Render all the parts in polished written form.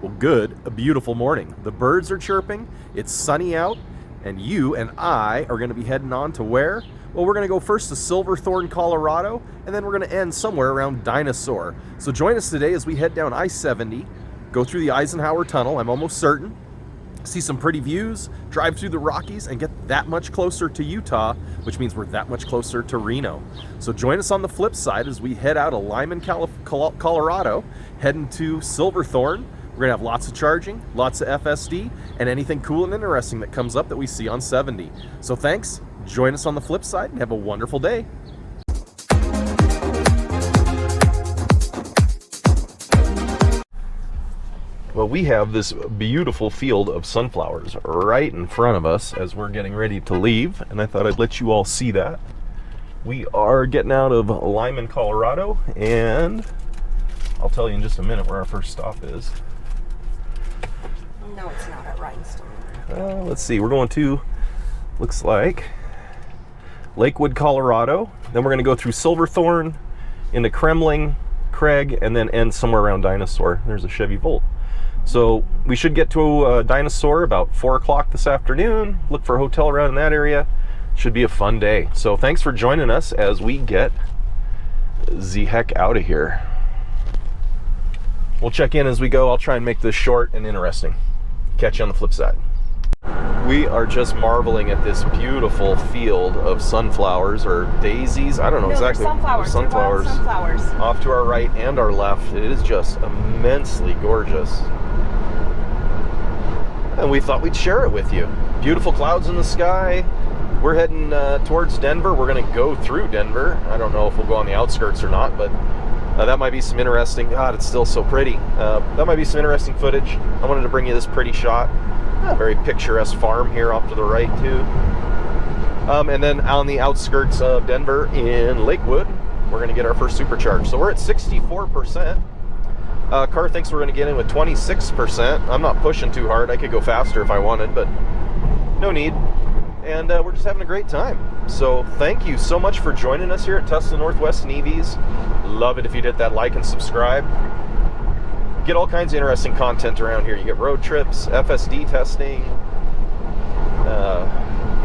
Well, good, a beautiful morning. The birds are chirping, it's sunny out, and you and I are going to be heading on to where? Well, we're going to go first to Silverthorne, Colorado, and then we're going to end somewhere around Dinosaur. So join us today as we head down I-70, go through the Eisenhower Tunnel, I'm almost certain, see some pretty views, drive through the Rockies, and get that much closer to Utah, which means we're that much closer to Reno. So join us on the flip side as we head out of Lyman, Colorado, heading to Silverthorne. We're going to have lots of charging, lots of FSD, and anything cool and interesting that comes up that we see on 70. So thanks, join us on the flip side, and have a wonderful day. Well, we have this beautiful field of sunflowers right in front of us as we're getting ready to leave, and I thought I'd let you all see that. We are getting out of Lyman, Colorado, and I'll tell you in just a minute where our first stop is. No, it's not at Rhinestone. Let's see, we're going to, looks like, Lakewood, Colorado. Then we're going to go through Silverthorne, into Kremling, Craig, and then end somewhere around Dinosaur. There's a Chevy Volt. So we should get to Dinosaur about 4 o'clock this afternoon. Look for a hotel around in that area. Should be a fun day. So thanks for joining us as we get the heck out of here. We'll check in as we go. I'll try and make this short and interesting. Catch you on the flip side. We are just marveling at this beautiful field of sunflowers or daisies. I don't know exactly. Sunflowers. Sunflowers. Sunflowers. Off to our right and our left. It is just immensely gorgeous. And we thought we'd share it with you. Beautiful clouds in the sky. We're heading towards Denver. We're going to go through Denver. I don't know if we'll go on the outskirts or not, but that might be some interesting. God, it's still so pretty. That might be some interesting footage. I wanted to bring you this pretty shot. A very picturesque farm here off to the right too. And then on the outskirts of Denver in Lakewood, we're going to get our first supercharge. So we're at 64%. Car thinks we're going to get in with 26%. I'm not pushing too hard. I could go faster if I wanted, but no need. And we're just having a great time. So thank you so much for joining us here at Tesla Northwest and EVs. Love it if you'd hit that like and subscribe. Get all kinds of interesting content around here. You get road trips, FSD testing,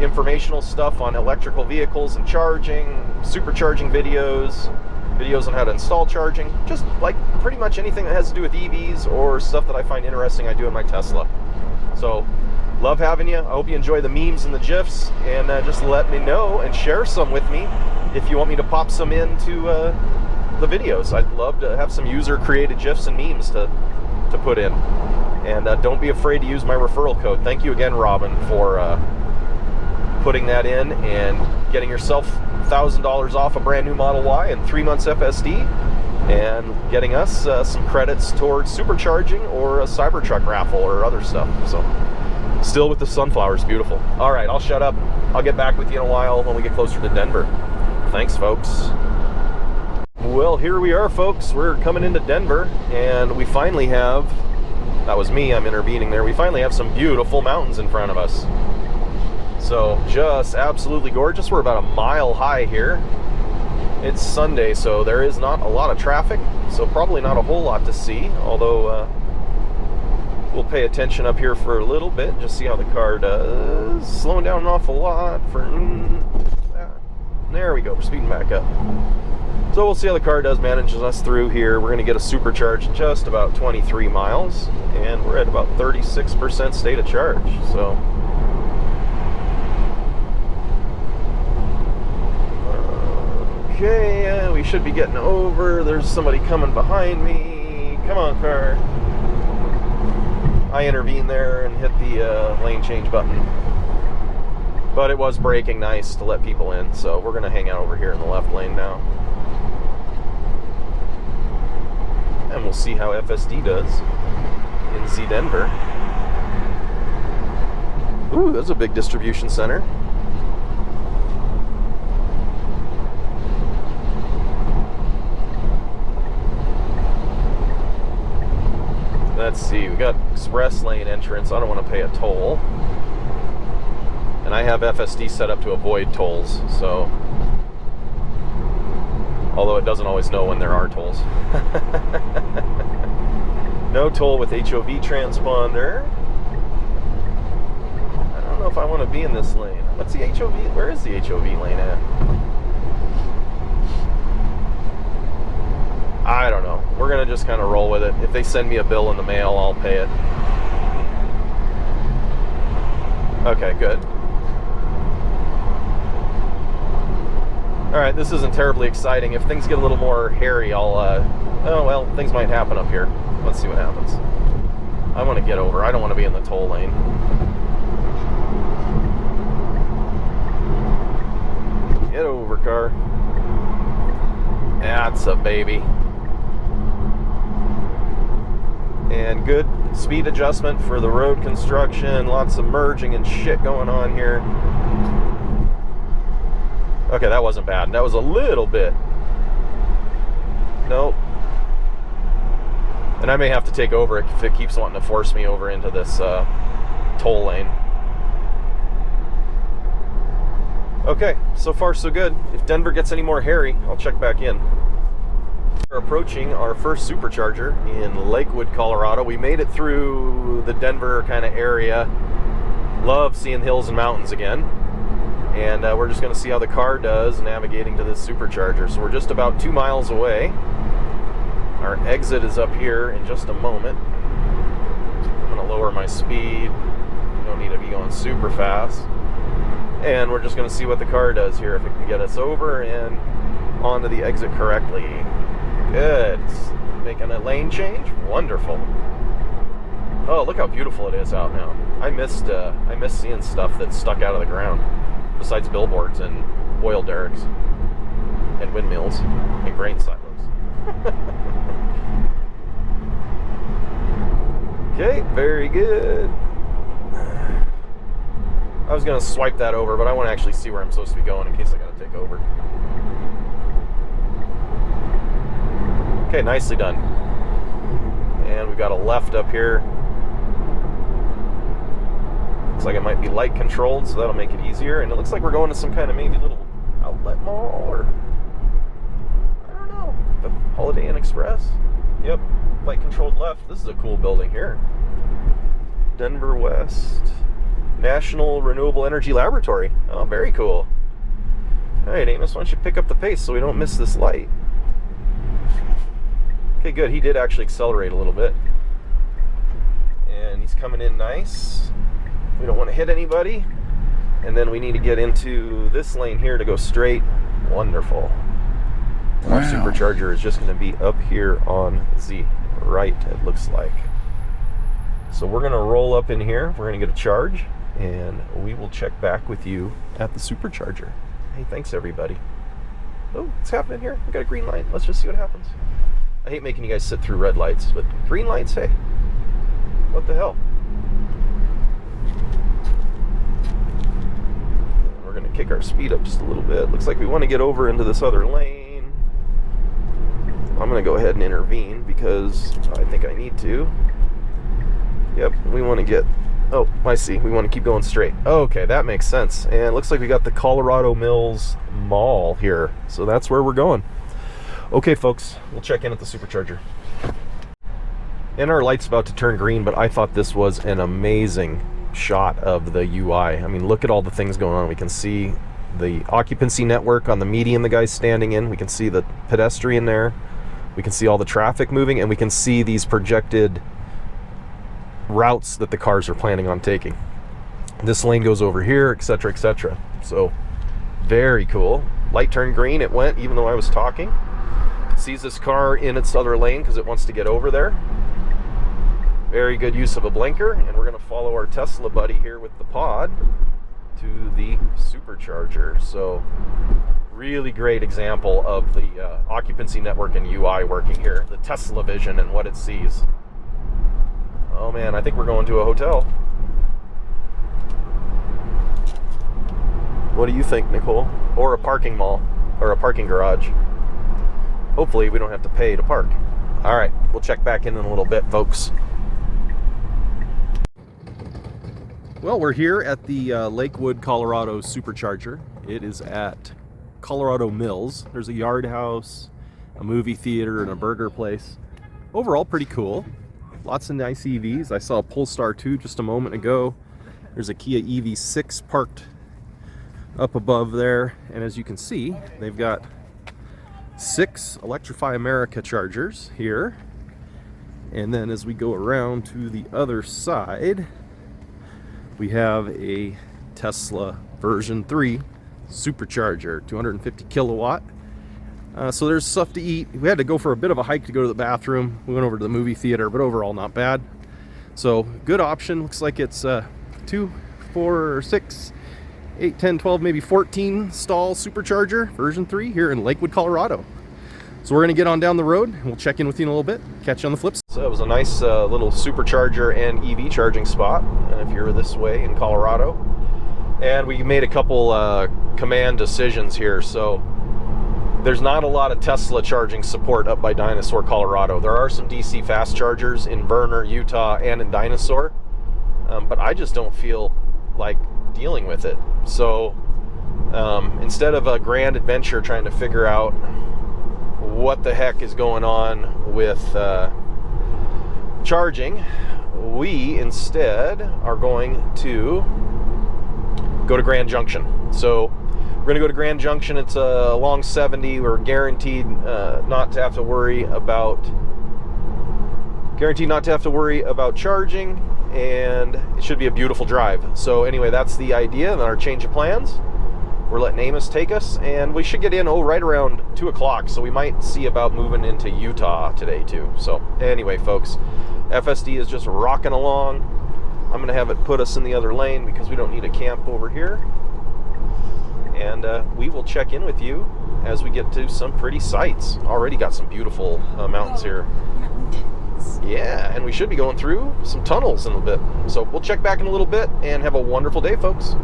informational stuff on electrical vehicles and charging, supercharging videos on how to install charging, just like pretty much anything that has to do with EVs or stuff that I find interesting I do in my Tesla. So love having you. I hope you enjoy the memes and the GIFs, and just let me know and share some with me if you want me to pop some into the videos. I'd love to have some user-created GIFs and memes to put in. And don't be afraid to use my referral code. Thank you again, Robin, for putting that in and getting yourself $1,000 off a brand new Model Y and 3 months FSD, and getting us some credits towards supercharging or a Cybertruck raffle or other stuff. So still with the sunflowers, beautiful. All right, I'll shut up. I'll get back with you in a while when we get closer to Denver. Thanks, folks. Well, here we are, folks. We're coming into Denver, and we finally have, that was me, I'm intervening there, we finally have some beautiful mountains in front of us. So just absolutely gorgeous. We're about a mile high here. It's Sunday, so there is not a lot of traffic, so probably not a whole lot to see, although we'll pay attention up here for a little bit, just see how the car does. Slowing down an awful lot for that. There we go, we're speeding back up. So we'll see how the car does, manages us through here. We're going to get a supercharge in just about 23 miles, and we're at about 36% state of charge. So okay, we should be getting over. There's somebody coming behind me. Come on, car. I intervened there and hit the lane change button. But it was braking nice to let people in, so we're going to hang out over here in the left lane now. And we'll see how FSD does in Z Denver. Ooh, that's a big distribution center. Let's see, we got express lane entrance. I don't want to pay a toll. And I have FSD set up to avoid tolls, so although it doesn't always know when there are tolls. No toll with HOV transponder. I don't know if I want to be in this lane. What's the HOV? Where is the HOV lane at? I don't know. We're going to just kind of roll with it. If they send me a bill in the mail, I'll pay it. Okay, good. Alright, this isn't terribly exciting. If things get a little more hairy, I'll, oh, well, things might happen up here. Let's see what happens. I want to get over. I don't want to be in the toll lane. Get over, car. That's a baby. And good speed adjustment for the road construction. Lots of merging and shit going on here. Okay, that wasn't bad. That was a little bit. Nope. And I may have to take over if it keeps wanting to force me over into this toll lane. Okay, so far so good. If Denver gets any more hairy, I'll check back in. We're approaching our first supercharger in Lakewood, Colorado. We made it through the Denver kind of area. Love seeing hills and mountains again. And we're just going to see how the car does navigating to this supercharger. So we're just about 2 miles away. Our exit is up here in just a moment. I'm going to lower my speed. You don't need to be going super fast. And we're just going to see what the car does here, if it can get us over and onto the exit correctly. Good. It's making a lane change. Wonderful. Oh, look how beautiful it is out now. I missed seeing stuff that stuck out of the ground. Besides billboards and oil derricks and windmills and grain silos. Okay, very good. I was going to swipe that over, but I want to actually see where I'm supposed to be going in case I got to take over. Okay, nicely done. And we've got a left up here. Looks like it might be light controlled, so that'll make it easier. And it looks like we're going to some kind of maybe little outlet mall, or I don't know, the Holiday Inn Express. Yep, light controlled left. This is a cool building here. Denver West National Renewable Energy Laboratory. Oh, very cool. All right, Amos, why don't you pick up the pace so we don't miss this light? Okay, good. He did actually accelerate a little bit. And he's coming in nice. We don't want to hit anybody. And then we need to get into this lane here to go straight. Wonderful. Wow. Our supercharger is just going to be up here on the right, it looks like. So we're going to roll up in here. We're going to get a charge. And we will check back with you at the supercharger. Hey, thanks everybody. Oh, it's happening here. We got a green light. Let's just see what happens. I hate making you guys sit through red lights, but green lights, hey. What the hell? We're going to kick our speed up just a little bit. Looks like we want to get over into this other lane. I'm going to go ahead and intervene because I think I need to. Yep, we want to get... Oh, I see. We want to keep going straight. Okay, that makes sense. And it looks like we got the Colorado Mills Mall here. So that's where we're going. Okay, folks, we'll check in at the supercharger. And our light's about to turn green, but I thought this was an amazing shot of the UI. I mean, look at all the things going on. We can see the occupancy network on the median the guy's standing in. We can see the pedestrian there. We can see all the traffic moving, and we can see these projected routes that the cars are planning on taking. This lane goes over here, etc., etc. So, very cool. Light turned green, it went, even though I was talking. Sees this car in its other lane because it wants to get over there. Very good use of a blinker, and we're going to follow our Tesla buddy here with the pod to the supercharger. So really great example of the occupancy network and UI working here, the Tesla vision and what it sees. Oh man, I think we're going to a hotel. What do you think, Nicole? Or a parking mall, or a parking garage. Hopefully we don't have to pay to park. All right, we'll check back in a little bit, folks. Well, we're here at the Lakewood, Colorado supercharger. It is at Colorado Mills. There's a yard house, a movie theater, and a burger place. Overall, pretty cool. Lots of nice EVs. I saw a Polestar 2 just a moment ago. There's a Kia EV6 parked up above there, and as you can see, they've got 6 Electrify America chargers here. And then as we go around to the other side, we have a Tesla version 3 supercharger, 250 kilowatt. So there's stuff to eat. We had to go for a bit of a hike to go to the bathroom. We went over to the movie theater, but overall not bad. So good option. Looks like it's 2, 4, 6, 8, 10, 12, maybe 14 stall supercharger version 3 here in Lakewood, Colorado. So we're going to get on down the road, and we'll check in with you in a little bit. Catch you on the flips. So it was a nice little supercharger and EV charging spot if you're this way in Colorado. And we made a couple command decisions here. So there's not a lot of Tesla charging support up by Dinosaur, Colorado. There are some DC fast chargers in Verner, Utah, and in Dinosaur. But I just don't feel like dealing with it. So instead of a grand adventure trying to figure out what the heck is going on with charging, we instead are going to go to Grand Junction. So we're going to go to Grand Junction. It's a long 70. We're guaranteed not to have to worry about charging, and it should be a beautiful drive. So anyway, that's the idea and our change of plans. We're letting Amos take us, and we should get in right around 2 o'clock, so we might see about moving into Utah today too. So anyway, folks, FSD is just rocking along. I'm going to have it put us in the other lane because we don't need a camp over here. And we will check in with you as we get to some pretty sights. Already got some beautiful mountains here. Yeah, and we should be going through some tunnels in a bit. So we'll check back in a little bit, and have a wonderful day, folks.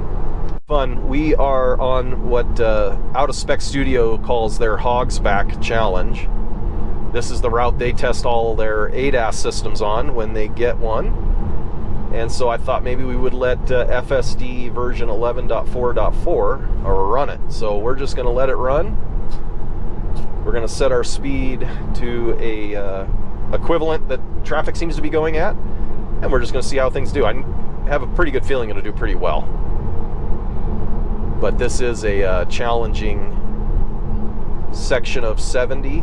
Fun. We are on what Out of Spec Studio calls their Hogsback challenge. This is the route they test all their ADAS systems on when they get one. And so I thought maybe we would let FSD version 11.4.4 run it. So we're just going to let it run. We're going to set our speed to a equivalent that traffic seems to be going at, and we're just going to see how things do. I have a pretty good feeling it'll do pretty well. But this is a challenging section of 70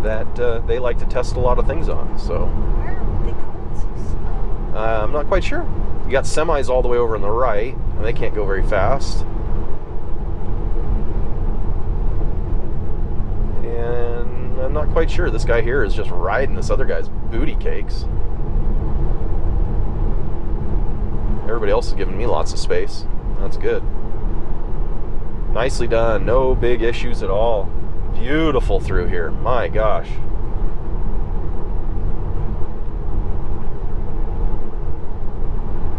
that they like to test a lot of things on. So Where are they going so slow? I'm not quite sure. You got semis all the way over on the right, and they can't go very fast. And I'm not quite sure. This guy here is just riding this other guy's booty cakes. Everybody else is giving me lots of space. That's good. Nicely done. No big issues at all. Beautiful through here. My gosh.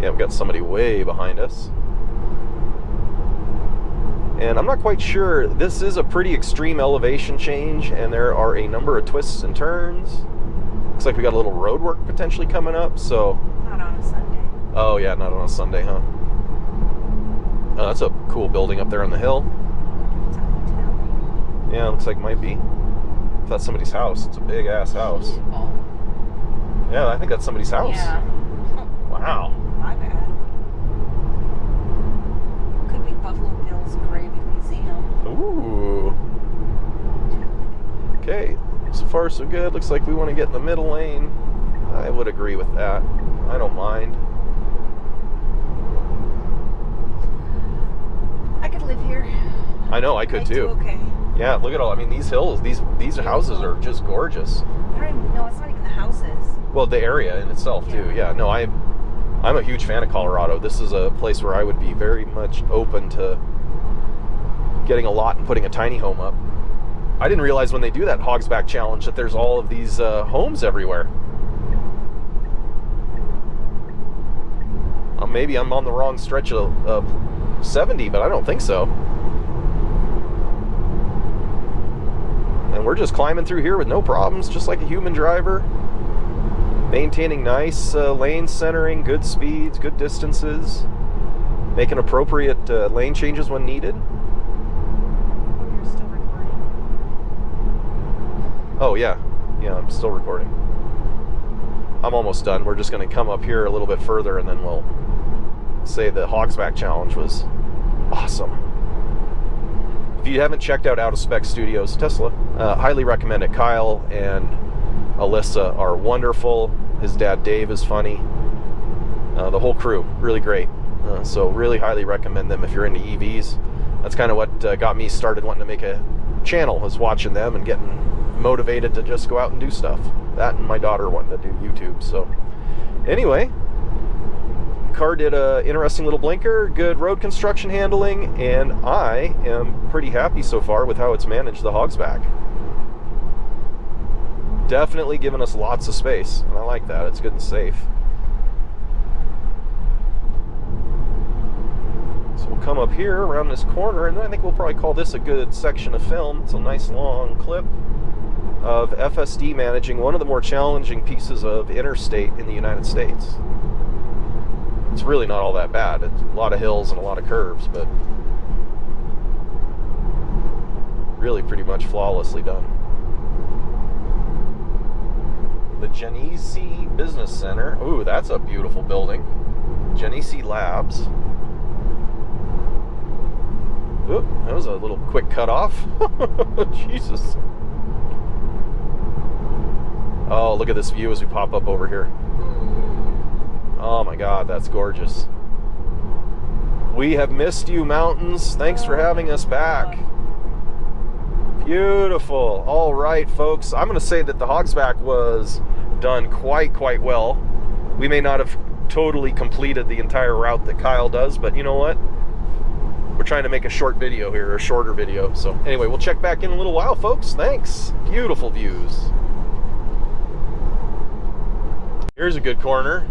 Yeah, we've got somebody way behind us. And I'm not quite sure. This is a pretty extreme elevation change, and there are a number of twists and turns. Looks like we got a little road work potentially coming up, so... Not on a Sunday. Oh yeah, not on a Sunday, huh? Oh, that's a cool building up there on the hill. It's a hotel. Yeah, looks like it might be. If that's somebody's house. It's a big ass house. Yeah, I think that's somebody's house. Yeah. Wow. My bad. Could be Buffalo Bill's Gravy Museum. Ooh. Okay, so far so good. Looks like we want to get in the middle lane. I would agree with that. I don't mind. I could live here. I know, I could too. Okay. Yeah, look at all. I mean, these hills, these houses are just gorgeous. I don't even know. It's not even the houses. Well, the area in itself too. Yeah. No, I'm a huge fan of Colorado. This is a place where I would be very much open to getting a lot and putting a tiny home up. I didn't realize when they do that Hogsback challenge that there's all of these homes everywhere. Maybe I'm on the wrong stretch of 70, but I don't think so. And we're just climbing through here with no problems, just like a human driver. Maintaining nice lane centering, good speeds, good distances. Making appropriate lane changes when needed. You're still recording. Oh, yeah. Yeah, I'm still recording. I'm almost done. We're just going to come up here a little bit further, and then we'll say the Hogsback challenge was awesome. If you haven't checked out of spec studios Tesla, highly recommend it. Kyle and Alyssa are wonderful. His dad Dave is funny. The whole crew, really great. So really highly recommend them if you're into EVs. That's kind of what got me started wanting to make a channel, was watching them and getting motivated to just go out and do stuff. That and my daughter wanting to do YouTube. So anyway, car did a interesting little blinker, good road construction handling, and I am pretty happy so far with how it's managed the Hogsback. Definitely giving us lots of space, and I like that. It's good and safe. So we'll come up here around this corner, and then I think we'll probably call this a good section of film. It's a nice long clip of FSD managing one of the more challenging pieces of interstate in the United States. It's really not all that bad. It's a lot of hills and a lot of curves, but really pretty much flawlessly done. The Genesee Business Center. Ooh, that's a beautiful building. Genesee Labs. Oop, that was a little quick cut off. Jesus. Oh, look at this view as we pop up over here. Oh my God, that's gorgeous. We have missed you, mountains. Thanks for having us back. Beautiful. All right, folks. I'm going to say that the Hogsback was done quite well. We may not have totally completed the entire route that Kyle does, but you know what? We're trying to make a short video here, a shorter video. So anyway, we'll check back in a little while, folks. Thanks. Beautiful views. Here's a good corner.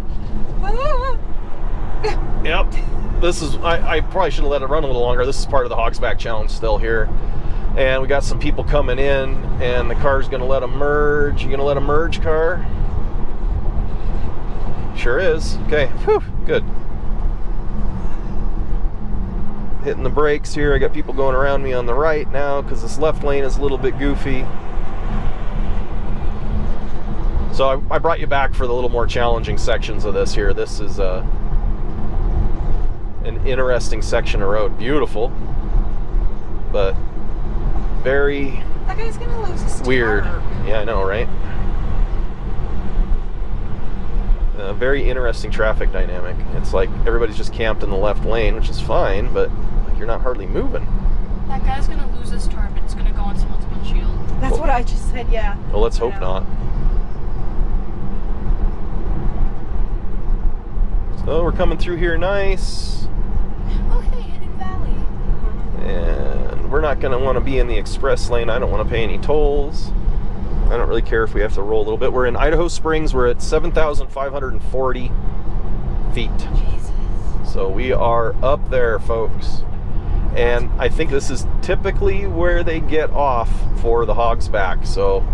Yep. This is, I probably should have let it run a little longer. This is part of the Hogsback challenge still here. And we got some people coming in, and the car's going to let them merge. You going to let them merge, car? Sure is. Okay. Whew. Good. Hitting the brakes here. I got people going around me on the right now because this left lane is a little bit goofy. So I brought you back for the little more challenging sections of this here. This is an interesting section of road. Beautiful, but very that guy's gonna lose his weird. tire. Yeah, I know, right? Very interesting traffic dynamic. It's like everybody's just camped in the left lane, which is fine, but like you're not hardly moving. That guy's gonna lose his tire, but it's gonna go on someone's windshield. That's what I just said, yeah. Well, let's hope not. So we're coming through here nice. Oh, hey, Hidden Valley. And we're not going to want to be in the express lane. I don't want to pay any tolls. I don't really care if we have to roll a little bit. We're in Idaho Springs. We're at 7,540 feet. Jesus. So we are up there, folks. And I think this is typically where they get off for the Hogsback. So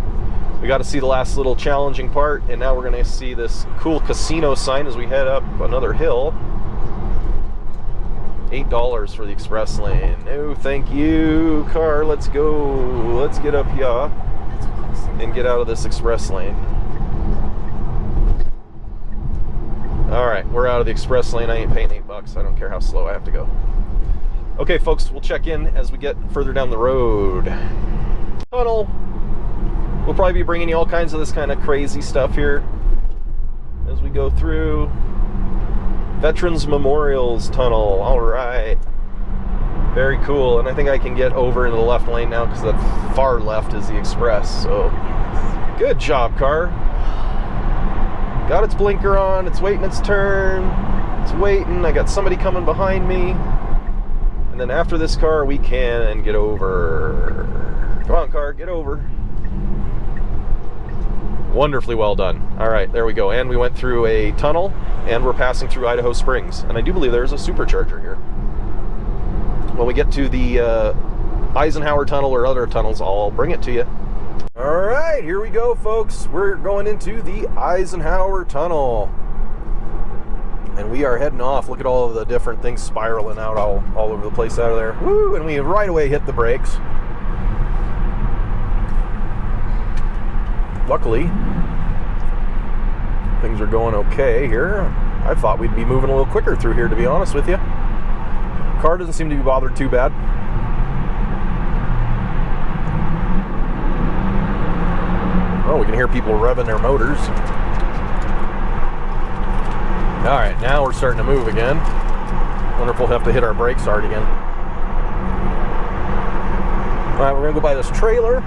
we got to see the last little challenging part, and now we're going to see this cool casino sign as we head up another hill. $8 for the express lane. Oh, thank you, car. Let's go. Let's get up here That's a cool thing. and get out of this express lane. All right, we're out of the express lane. I ain't paying $8. I don't care how slow I have to go. Okay, folks, we'll check in as we get further down the road. Tunnel. We'll probably be bringing you all kinds of this kind of crazy stuff here as we go through. Veterans Memorials Tunnel. All right. Very cool. And I think I can get over into the left lane now because the far left is the express. So good job, car. Got its blinker on. It's waiting its turn. It's waiting. I got somebody coming behind me. And then after this car, we can get over. Come on, car. Get over. Wonderfully well done. All right, there we go. And we went through a tunnel, and we're passing through Idaho Springs. And I do believe there's a supercharger here. When we get to the Eisenhower Tunnel or other tunnels, I'll bring it to you. All right, here we go, folks. We're going into the Eisenhower Tunnel. And we are heading off. Look at all of the different things spiraling out all over the place out of there. Woo! And we right away hit the brakes. Luckily, Things are going okay here. I thought we'd be moving a little quicker through here, to be honest with you. Car doesn't seem to be bothered too bad. Oh, we can hear people revving their motors. All right, now we're starting to move again. Wonder if we'll have to hit our brakes hard again. All right, we're gonna go by this trailer.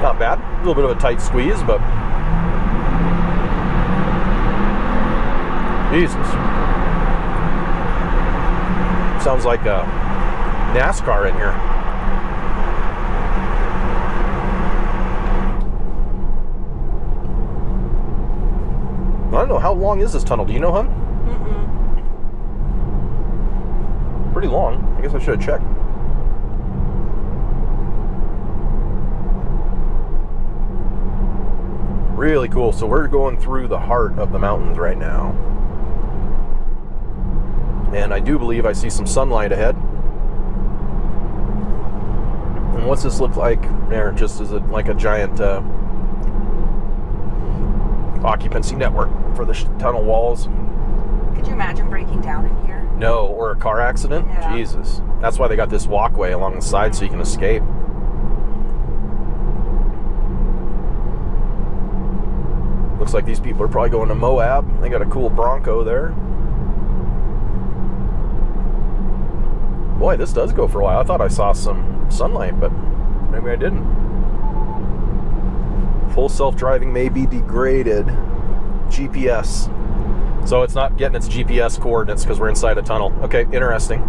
Not bad. A little bit of a tight squeeze, but Jesus. Sounds like a NASCAR in here. I don't know, how long is this tunnel? Do you know, hon? Pretty long. I guess I should have checked. Really cool. So we're going through the heart of the mountains right now. And I do believe I see some sunlight ahead. And what's this look like? There, just as like a giant occupancy network for the tunnel walls. Could you imagine breaking down in here? No, or a car accident? Yeah. Jesus. That's why they got this walkway along the side so you can escape. Looks like these people are probably going to Moab. They got a cool Bronco there. Boy, this does go for a while. I thought I saw some sunlight, but maybe I didn't. Full self-driving may be degraded. GPS. So it's not getting its GPS coordinates because we're inside a tunnel. Okay, interesting.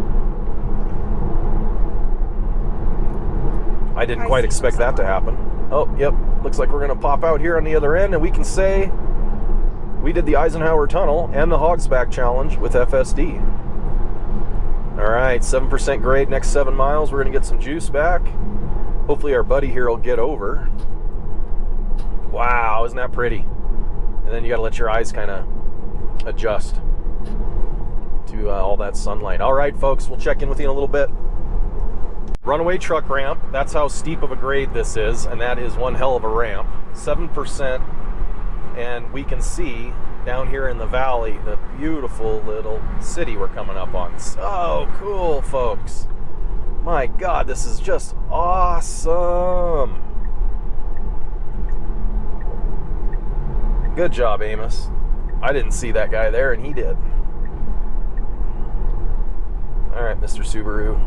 I didn't quite expect that to happen. Oh, yep. Looks like we're going to pop out here on the other end, and we can say we did the Eisenhower Tunnel and the Hogsback Challenge with FSD. All right, 7% grade next 7 miles. We're going to get some juice back. Hopefully our buddy here will get over. Wow, isn't that pretty? And then you got to let your eyes kind of adjust to all that sunlight. All right, folks, we'll check in with you in a little bit. Runaway truck ramp, that's how steep of a grade this is, and that is one hell of a ramp. 7%, and we can see down here in the valley the beautiful little city we're coming up on. So cool, folks. My God, this is just awesome. Good job, Amos. I didn't see that guy there, and he did. All right, Mr. Subaru.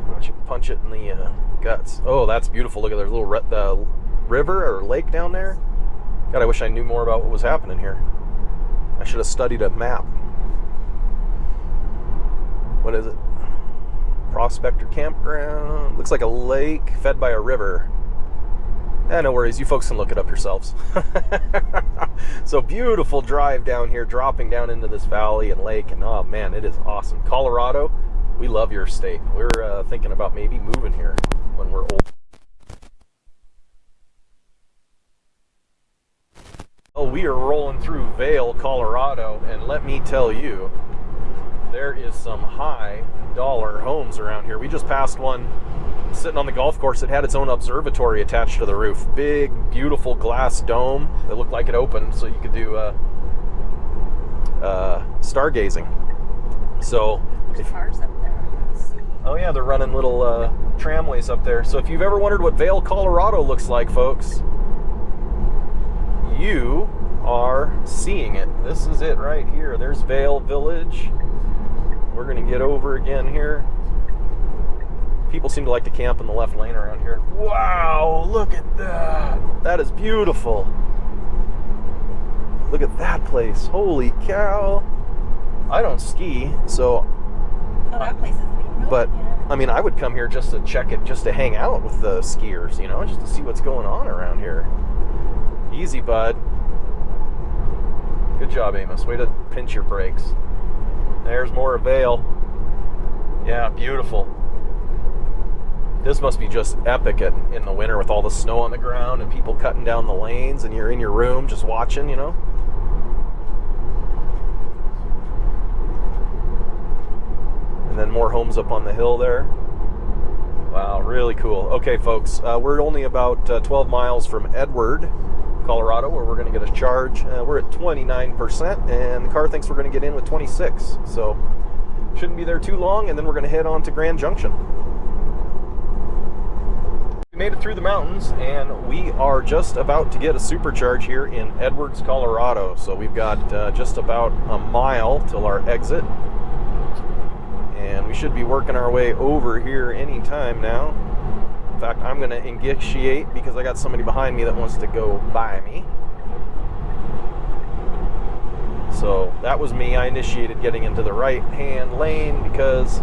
Why don't you punch it in the guts? Oh, that's beautiful. Look at there's a little river or lake down there. God, I wish I knew more about what was happening here. I should have studied a map. What is it? Prospector Campground. Looks like a lake fed by a river. No worries. You folks can look it up yourselves. So beautiful drive down here, dropping down into this valley and lake. And oh man, it is awesome. Colorado, we love your state. We're thinking about maybe moving here when we're old. Oh, we are rolling through Vail, Colorado, and let me tell you, there is some high-dollar homes around here. We just passed one sitting on the golf course. It had its own observatory attached to the roof. Big, beautiful glass dome that looked like it opened so you could do stargazing. So, There's cars up there. Let's see. Oh yeah, they're running little tramways up there. So if you've ever wondered what Vail, Colorado looks like, folks, you are seeing it. This is it right here. There's Vail Village. We're going to get over again here. People seem to like to camp in the left lane around here. Wow, look at that. That is beautiful. Look at that place. Holy cow. I don't ski, so... Oh, that place is beautiful. But, I mean, I would come here just to check it, just to hang out with the skiers, you know, just to see what's going on around here. Easy, bud. Good job, Amos. Way to pinch your brakes. There's more of Vail. Yeah, beautiful. This must be just epic in the winter with all the snow on the ground and people cutting down the lanes and you're in your room just watching, you know? And then more homes up on the hill there. Wow, really cool. Okay, folks, we're only about 12 miles from Edward, Colorado, where we're going to get a charge. We're at 29%, and the car thinks we're going to get in with 26. So, shouldn't be there too long, and then we're going to head on to Grand Junction. We made it through the mountains, and we are just about to get a supercharge here in Edwards, Colorado. So we've got just about a mile till our exit, and we should be working our way over here anytime now. In fact, I'm going to initiate because I got somebody behind me that wants to go by me. So that was me. I initiated getting into the right-hand lane because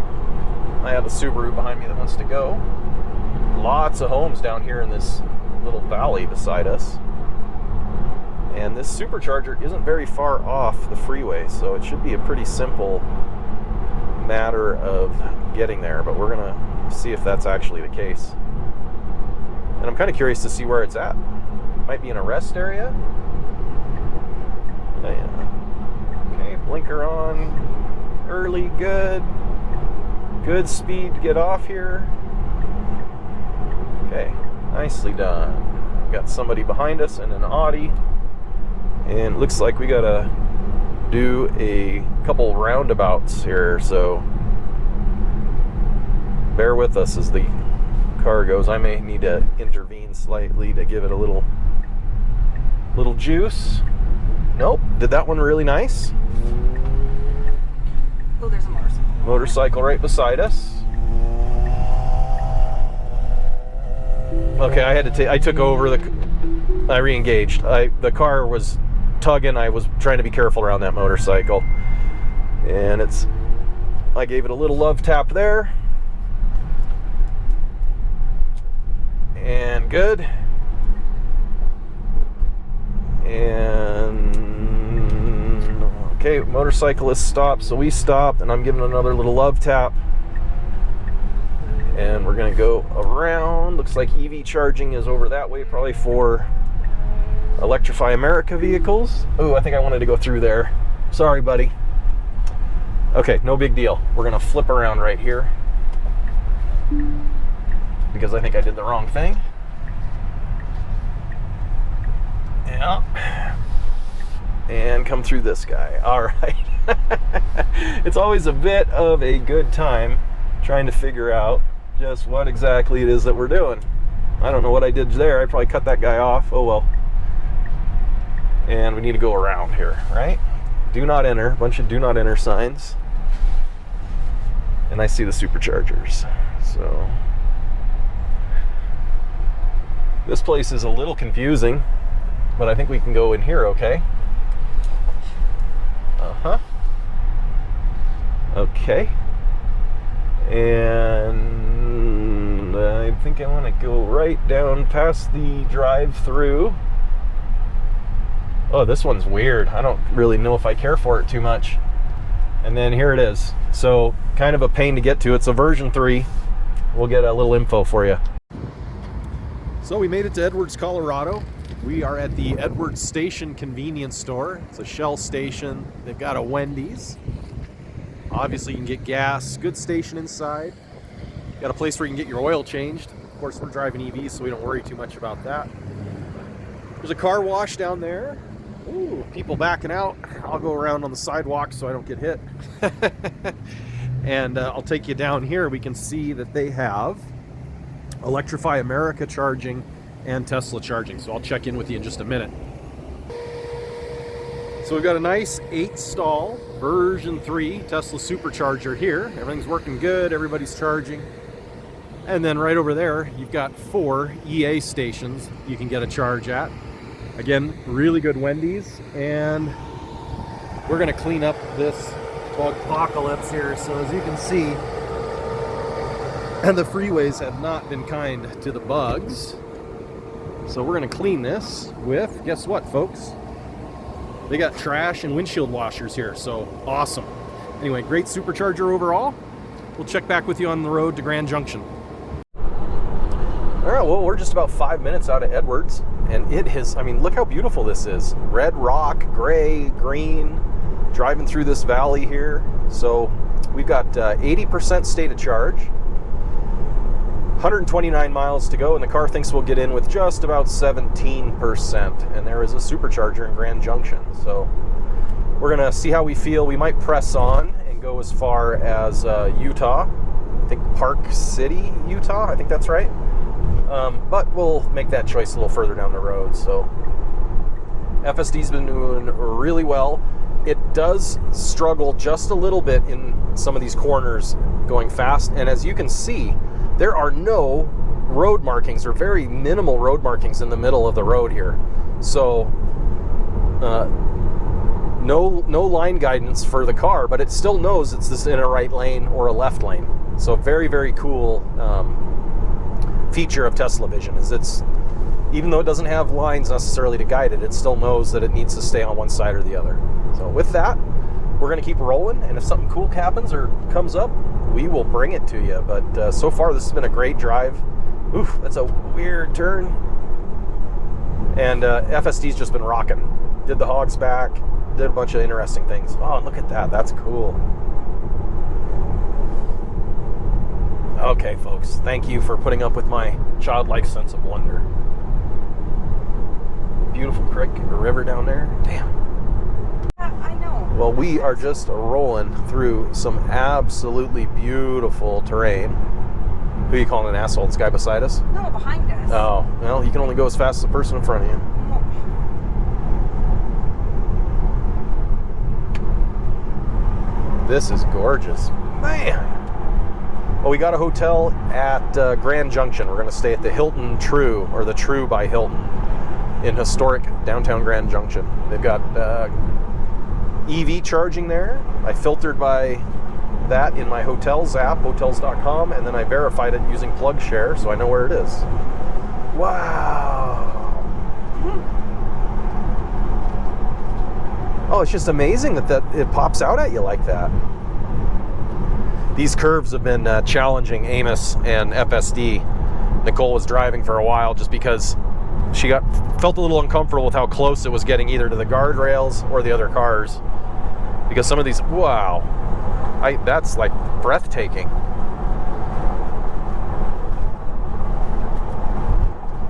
I have a Subaru behind me that wants to go. Lots of homes down here in this little valley beside us. And this supercharger isn't very far off the freeway, so it should be a pretty simple matter of getting there, but we're going to see if that's actually the case. And I'm kind of curious to see where it's at. Might be in a rest area. Okay, blinker on. Early, good. Good speed to get off here. Okay, nicely done. Got somebody behind us in an Audi, and looks like we gotta do a couple roundabouts here, so bear with us as the car goes. I may need to intervene slightly to give it a little juice. Nope, did that one really nice. Oh, there's a motorcycle. Motorcycle right beside us. Okay, I took over I re-engaged. The car was tugging. I was trying to be careful around that motorcycle. And I gave it a little love tap there. And good. And okay, motorcyclist stopped, so we stopped, and I'm giving another little love tap. And we're gonna go around. Looks like EV charging is over that way, probably for Electrify America vehicles. Oh, I think I wanted to go through there. Sorry, buddy. Okay, no big deal. We're gonna flip around right here because I think I did the wrong thing. Yeah. And come through this guy. All right. It's always a bit of a good time trying to figure out just what exactly it is that we're doing. I don't know what I did there. I probably cut that guy off. Oh well. And we need to go around here, right? Do not enter. A bunch of do not enter signs. And I see the superchargers. So this place is a little confusing, but I think we can go in here, okay? Uh-huh. Okay. And I think I want to go right down past the drive-through. Oh, this one's weird. I don't really know if I care for it too much. And then here it is. So, kind of a pain to get to. It's a version 3. We'll get a little info for you. So we made it to Edwards, Colorado. We are at the Edwards Station convenience store. It's a Shell station. They've got a Wendy's. Obviously, you can get gas. Good station inside. Got a place where you can get your oil changed. Of course, we're driving EVs, so we don't worry too much about that. There's a car wash down there. Ooh, people backing out. I'll go around on the sidewalk so I don't get hit. And I'll take you down here. We can see that they have Electrify America charging and Tesla charging. So I'll check in with you in just a minute. So we've got a nice 8-stall version 3 Tesla supercharger here. Everything's working good. Everybody's charging. And then right over there, you've got 4 EA stations you can get a charge at. Again, really good Wendy's. And we're going to clean up this apocalypse here. So as you can see, and the freeways have not been kind to the bugs. So we're going to clean this with, guess what, folks? They got trash and windshield washers here, so awesome. Anyway, great supercharger overall. We'll check back with you on the road to Grand Junction. All right, well, we're just about 5 minutes out of Edwards, and it is, I mean, look how beautiful this is. Red rock, gray, green, driving through this valley here. So we've got 80% state of charge. 129 miles to go, and the car thinks we'll get in with just about 17%. And there is a supercharger in Grand Junction. So we're going to see how we feel. We might press on and go as far as Utah. I think Park City, Utah. I think that's right. But we'll make that choice a little further down the road. So FSD's been doing really well. It does struggle just a little bit in some of these corners going fast. And as you can see, there are no road markings or very minimal road markings in the middle of the road here. So no line guidance for the car, but it still knows it's this in a right lane or a left lane. So very, very cool feature of Tesla Vision is it's, even though it doesn't have lines necessarily to guide it, it still knows that it needs to stay on one side or the other. So with that, we're going to keep rolling, and if something cool happens or comes up, we will bring it to you. But so far, this has been a great drive. Oof, that's a weird turn. And FSD's just been rocking. Did the Hogsback, did a bunch of interesting things. Oh, look at that. That's cool. Okay, folks. Thank you for putting up with my childlike sense of wonder. Beautiful creek or river down there. Damn. I know. Well, we are just rolling through some absolutely beautiful terrain. Who are you calling an asshole? This guy beside us? No, behind us. Oh, well, you can only go as fast as the person in front of you. This is gorgeous. Man. Well, we got a hotel at Grand Junction. We're going to stay at the Hilton True, or the True by Hilton, in historic downtown Grand Junction. They've got EV charging there. I filtered by that in my hotels app, hotels.com, and then I verified it using PlugShare, so I know where it is. Wow. Oh, it's just amazing that it pops out at you like that. These curves have been challenging Amos and FSD. Nicole was driving for a while just because she felt a little uncomfortable with how close it was getting either to the guardrails or the other cars. Because some of these, wow, that's like breathtaking.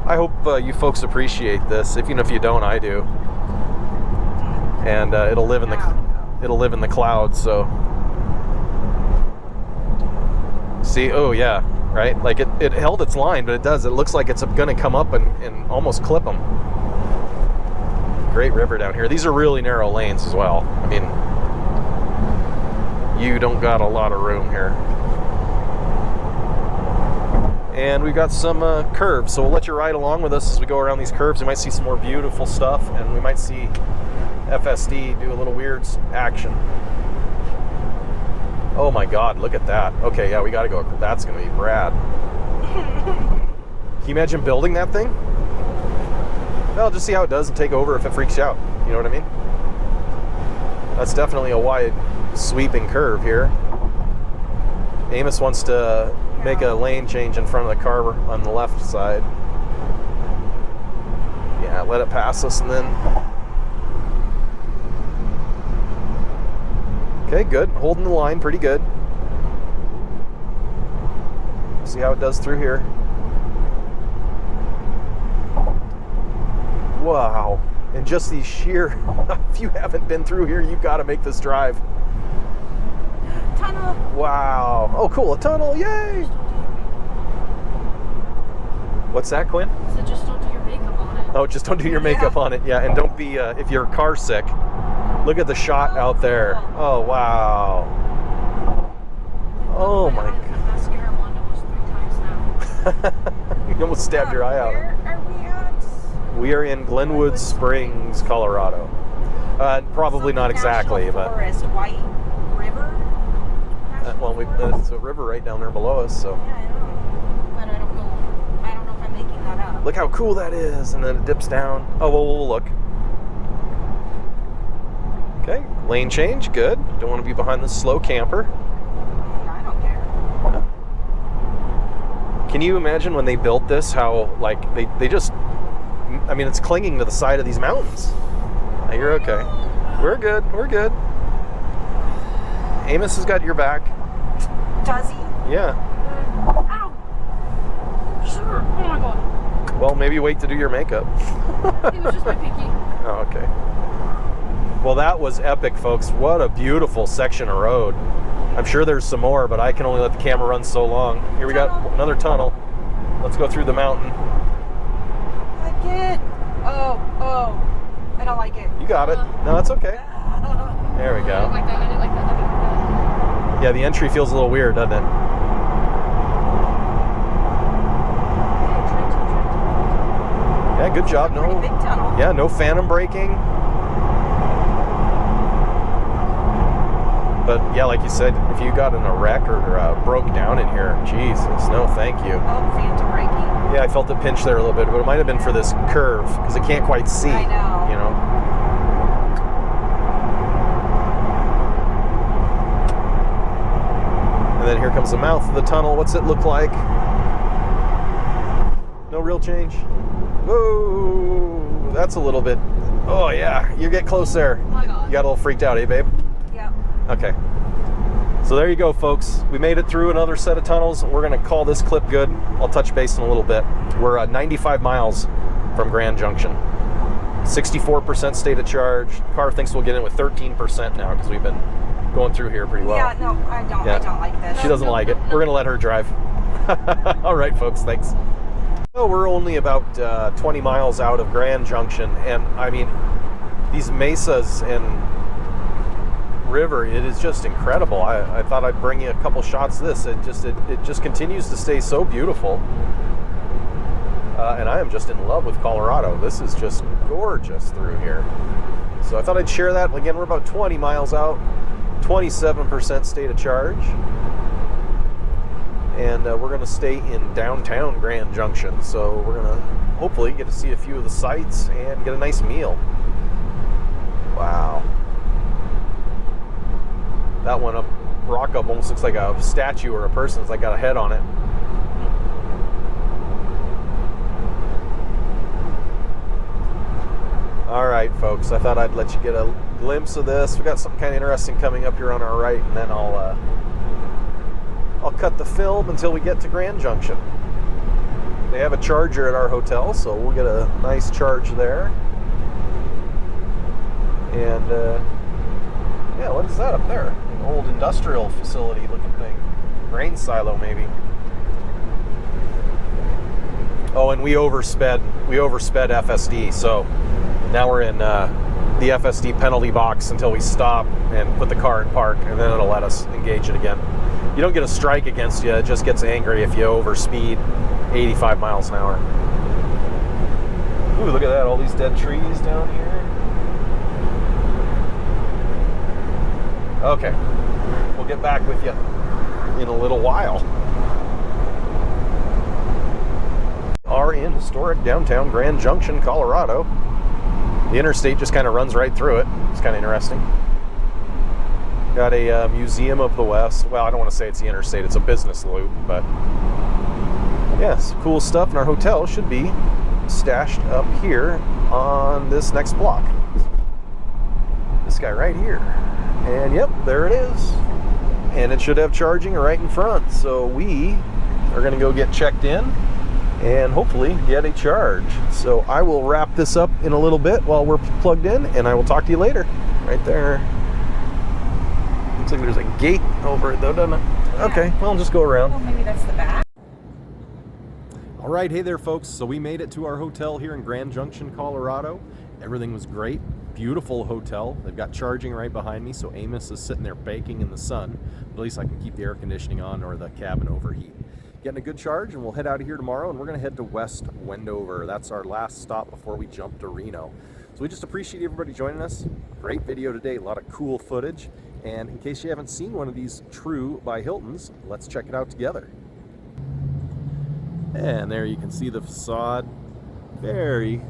I hope you folks appreciate this. Even if you don't, I do. And it'll live in the clouds. So, see, oh yeah, right. Like it held its line, but it looks like it's going to come up and almost clip them. Great river down here. These are really narrow lanes as well. I mean, you don't got a lot of room here. And we've got some curves, so we'll let you ride along with us as we go around these curves. We might see some more beautiful stuff, and we might see FSD do a little weird action. Oh my God, look at that. Okay, yeah, we gotta go. That's gonna be rad. Can you imagine building that thing? Well, just see how it does and take over if it freaks you out. You know what I mean? That's definitely a wide, sweeping curve here. Amos wants to make a lane change in front of the car on the left side. Yeah, let it pass us and then... Okay, good. Holding the line pretty good. See how it does through here. Wow. And just these sheer... if you haven't been through here, you've got to make this drive. Tunnel. Wow. Oh, cool. A tunnel. Yay. What's that, Quinn? So just don't do your makeup on it. Oh, just don't do your makeup on it. Yeah, and don't be... if you're car sick... Look at the shot out there. Oh, wow. Oh, my God. Mascara wand almost 3 times now. You almost stabbed your eye out. Where are we at? We are in Glenwood Springs, Colorado. Probably not exactly, but... Forest, White River? Well, it's a river right down there below us, so... Yeah, I know. But I don't know if I'm making that up. Look how cool that is, and then it dips down. Oh, well, we'll look. Okay, lane change, good. Don't want to be behind the slow camper. I don't care. Can you imagine when they built this, how, like, they just... I mean, it's clinging to the side of these mountains. Now, you're okay. We're good, we're good. Amos has got your back. Does he? Yeah. Ow! Well, maybe wait to do your makeup. It was just my pinky. Oh, okay. Well, that was epic, folks. What a beautiful section of road. I'm sure there's some more, but I can only let the camera run so long. Here we got another tunnel. Let's go through the mountain. Like it. Oh. I don't like it. You got it. No, it's okay. There we I didn't go. like that. I didn't like that. I didn't like that. Yeah, the entry feels a little weird, doesn't it? Yeah, good job. Pretty big tunnel. Yeah, no phantom braking. But yeah, like you said, if you got in a wreck or broke down in here, Jesus, no thank you. Oh, phantom braking. Yeah, I felt it pinch there a little bit, but it might have been for this curve, because I can't quite see. I know. You know? And then here comes the mouth of the tunnel. What's it look like? No real change? Whoa, that's a little bit, oh yeah, you get close there. Oh my God. You got a little freaked out, eh, babe? Yeah. Okay. So there you go, folks. We made it through another set of tunnels. We're going to call this clip good. I'll touch base in a little bit. We're 95 miles from Grand Junction. 64% state of charge. Car thinks we'll get in with 13% now because we've been going through here pretty well. Yeah, no, I don't. Yeah. I don't like this. She doesn't like it. We're going to let her drive. All right, folks. Thanks. Well, we're only about 20 miles out of Grand Junction. And, I mean, these mesas and river, it is just incredible. I thought I'd bring you a couple shots of this. It just continues to stay so beautiful. And I am just in love with Colorado. This is just gorgeous through here. So I thought I'd share that. Again, we're about 20 miles out, 27% state of charge. And we're going to stay in downtown Grand Junction. So we're going to hopefully get to see a few of the sights and get a nice meal. Wow. That one up, rock up, almost looks like a statue or a person. It's like got a head on it. All right, folks. I thought I'd let you get a glimpse of this. We got something kind of interesting coming up here on our right, and then I'll cut the film until we get to Grand Junction. They have a charger at our hotel, so we'll get a nice charge there. And yeah, what is that up there? An old industrial facility looking thing. Grain silo, maybe. Oh, and we oversped FSD, so now we're in the FSD penalty box until we stop and put the car in park, and then it'll let us engage it again. You don't get a strike against you, it just gets angry if you overspeed 85 miles an hour. Ooh, look at that, all these dead trees down here. Okay, we'll get back with you in a little while. We are in historic downtown Grand Junction, Colorado. The interstate just kind of runs right through it. It's kind of interesting. Got a Museum of the West. Well, I don't want to say it's the interstate, it's a business loop, but yes, cool stuff. And our hotel should be stashed up here on this next block. This guy right here. And yep, there it is. And it should have charging right in front. So we are going to go get checked in and hopefully get a charge. So I will wrap this up in a little bit while we're plugged in, and I will talk to you later. Right there. Looks like there's a gate over it though, doesn't it? Yeah. Okay, well, I'll just go around. Well, maybe that's the back. All right, hey there, folks. So we made it to our hotel here in Grand Junction, Colorado. Everything was great. Beautiful hotel. They've got charging right behind me, so Amos is sitting there baking in the sun. At least I can keep the air conditioning on or the cabin overheat. Getting a good charge, and we'll head out of here tomorrow, and we're going to head to West Wendover. That's our last stop before we jump to Reno. So we just appreciate everybody joining us. Great video today, a lot of cool footage. And in case you haven't seen one of these True by Hiltons, let's check it out together. And there you can see the facade. Very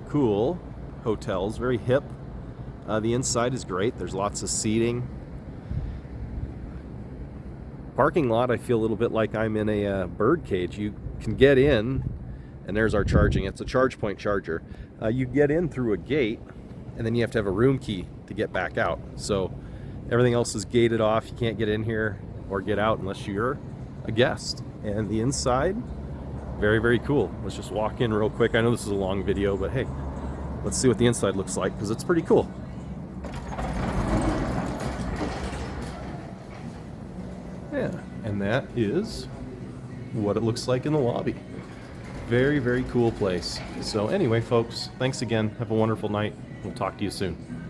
cool hotels, very hip. The inside is great. There's lots of seating. Parking lot, I feel a little bit like I'm in a bird cage. You can get in, and there's our charging. It's a charge point charger. You get in through a gate, and then you have to have a room key to get back out. So everything else is gated off. You can't get in here or get out unless you're a guest. And the inside, Very, very cool. Let's just walk in real quick. I know this is a long video, but hey, let's see what the inside looks like because it's pretty cool. Yeah, and that is what it looks like in the lobby. Very, very cool place. So anyway, folks, thanks again. Have a wonderful night. We'll talk to you soon.